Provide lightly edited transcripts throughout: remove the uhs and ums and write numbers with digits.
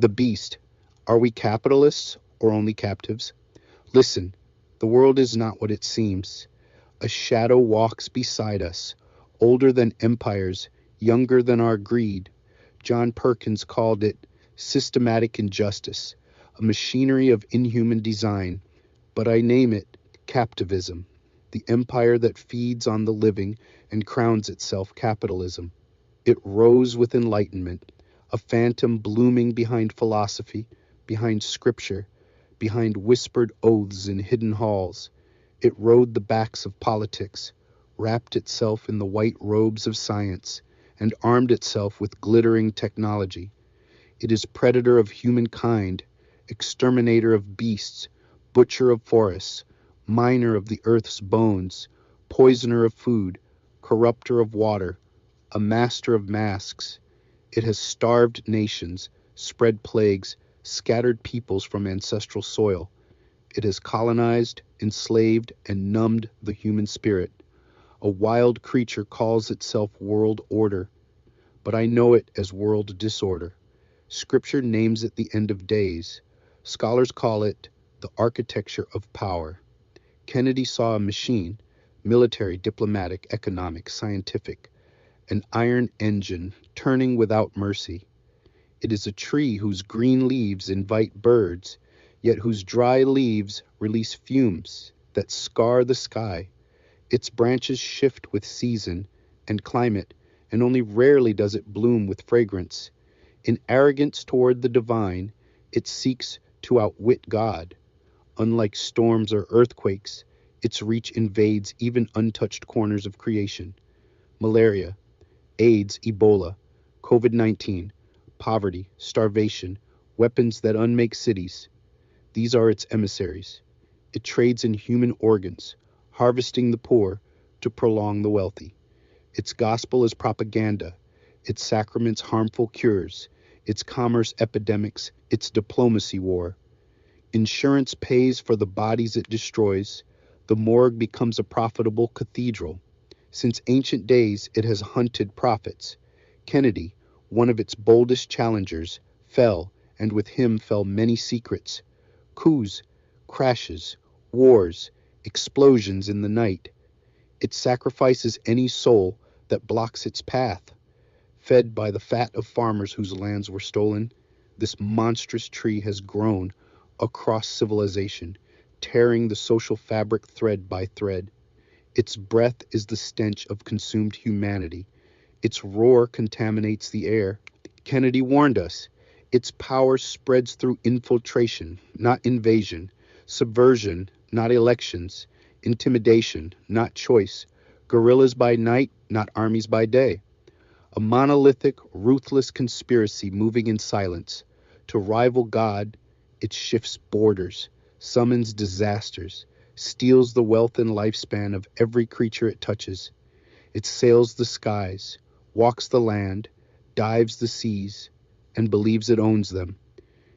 The beast. Are we capitalists or only captives? Listen, the world is not what it seems. A shadow walks beside us, older than empires, younger than our greed. John Perkins called it systematic injustice, a machinery of inhuman design, but I name it captivism, the empire that feeds on the living and crowns itself capitalism. It rose with enlightenment, a phantom blooming behind philosophy, behind scripture, behind whispered oaths in hidden halls. It rode the backs of politics, wrapped itself in the white robes of science, and armed itself with glittering technology. It is predator of humankind, exterminator of beasts, butcher of forests, miner of the earth's bones, poisoner of food, corrupter of water, a master of masks. It has starved nations, spread plagues, scattered peoples from ancestral soil. It has colonized, enslaved, and numbed the human spirit. A wild creature calls itself world order, but I know it as world disorder. Scripture names it the end of days. Scholars call it the architecture of power. Kennedy saw a machine, military, diplomatic, economic, scientific, an iron engine turning without mercy. It is a tree whose green leaves invite birds, yet whose dry leaves release fumes that scar the sky. Its branches shift with season and climate, and only rarely does it bloom with fragrance. In arrogance toward the divine, it seeks to outwit God. Unlike storms or earthquakes, its reach invades even untouched corners of creation. Malaria, AIDS, Ebola, COVID-19, poverty, starvation, weapons that unmake cities. These are its emissaries. It trades in human organs, harvesting the poor to prolong the wealthy. Its gospel is propaganda, its sacraments harmful cures, its commerce epidemics, its diplomacy war. Insurance pays for the bodies it destroys. The morgue becomes a profitable cathedral. Since ancient days, it has hunted prophets. Kennedy, one of its boldest challengers, fell, and with him fell many secrets. Coups, crashes, wars, explosions in the night. It sacrifices any soul that blocks its path. Fed by the fat of farmers whose lands were stolen, this monstrous tree has grown across civilization, tearing the social fabric thread by thread. Its breath is the stench of consumed humanity. Its roar contaminates the air. Kennedy warned us. Its power spreads through infiltration, not invasion, subversion, not elections, intimidation, not choice, guerrillas by night, not armies by day. A monolithic, ruthless conspiracy moving in silence. To rival God, it shifts borders, summons disasters, steals the wealth and lifespan of every creature it touches. It sails the skies, walks the land, dives the seas, and believes it owns them.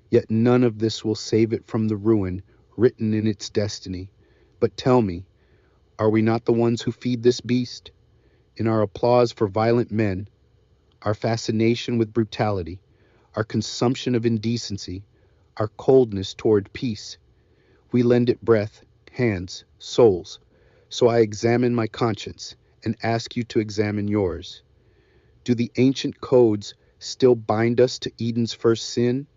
Yet none of this will save it from the ruin written in its destiny. But tell me, are we not the ones who feed this beast? In our applause for violent men, our fascination with brutality, our consumption of indecency, our coldness toward peace, we lend it breath, hands, souls. So I examine my conscience and ask you to examine yours. Do the ancient codes still bind us to Eden's first sin?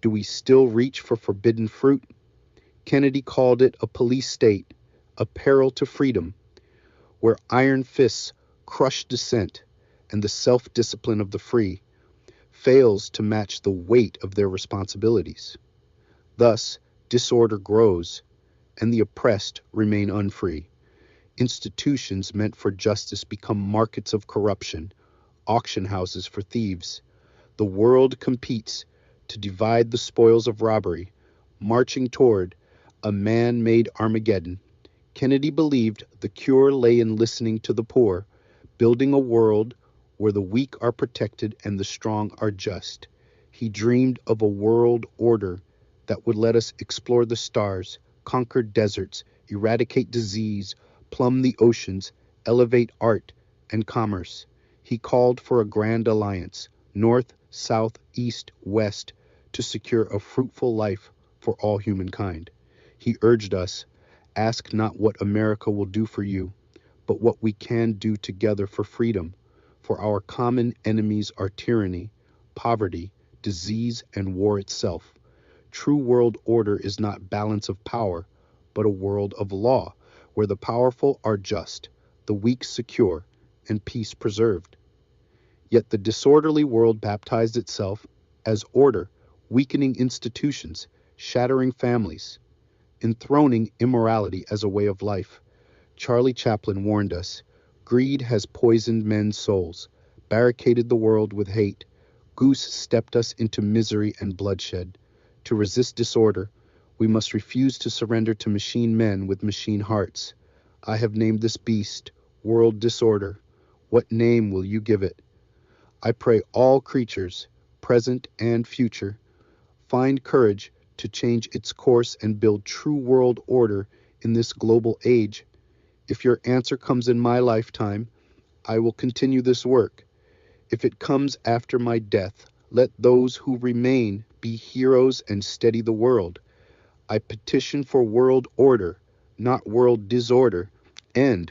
Do we still reach for forbidden fruit? Kennedy called it a police state, a peril to freedom, where iron fists crush dissent and the self-discipline of the free fails to match the weight of their responsibilities. Thus, disorder grows, and the oppressed remain unfree. Institutions meant for justice become markets of corruption, auction houses for thieves. The world competes to divide the spoils of robbery, marching toward a man-made Armageddon. Kennedy believed the cure lay in listening to the poor, building a world where the weak are protected and the strong are just. He dreamed of a world order that would let us explore the stars, conquer deserts, eradicate disease, plumb the oceans, elevate art and commerce. He called for a grand alliance, north, south, east, west, to secure a fruitful life for all humankind. He urged us, ask not what America will do for you, but what we can do together for freedom, for our common enemies are tyranny, poverty, disease, and war itself. True world order is not balance of power, but a world of law, where the powerful are just, the weak secure, and peace preserved. Yet the disorderly world baptized itself as order, weakening institutions, shattering families, enthroning immorality as a way of life. Charlie Chaplin warned us, greed has poisoned men's souls, barricaded the world with hate. Goose stepped us into misery and bloodshed. To resist disorder, we must refuse to surrender to machine men with machine hearts. I have named this beast world disorder. What name will you give it? I pray all creatures, present and future, find courage to change its course and build true world order in this global age. If your answer comes in my lifetime, I will continue this work. If it comes after my death, let those who remain be heroes and steady the world. I petition for world order, not world disorder, and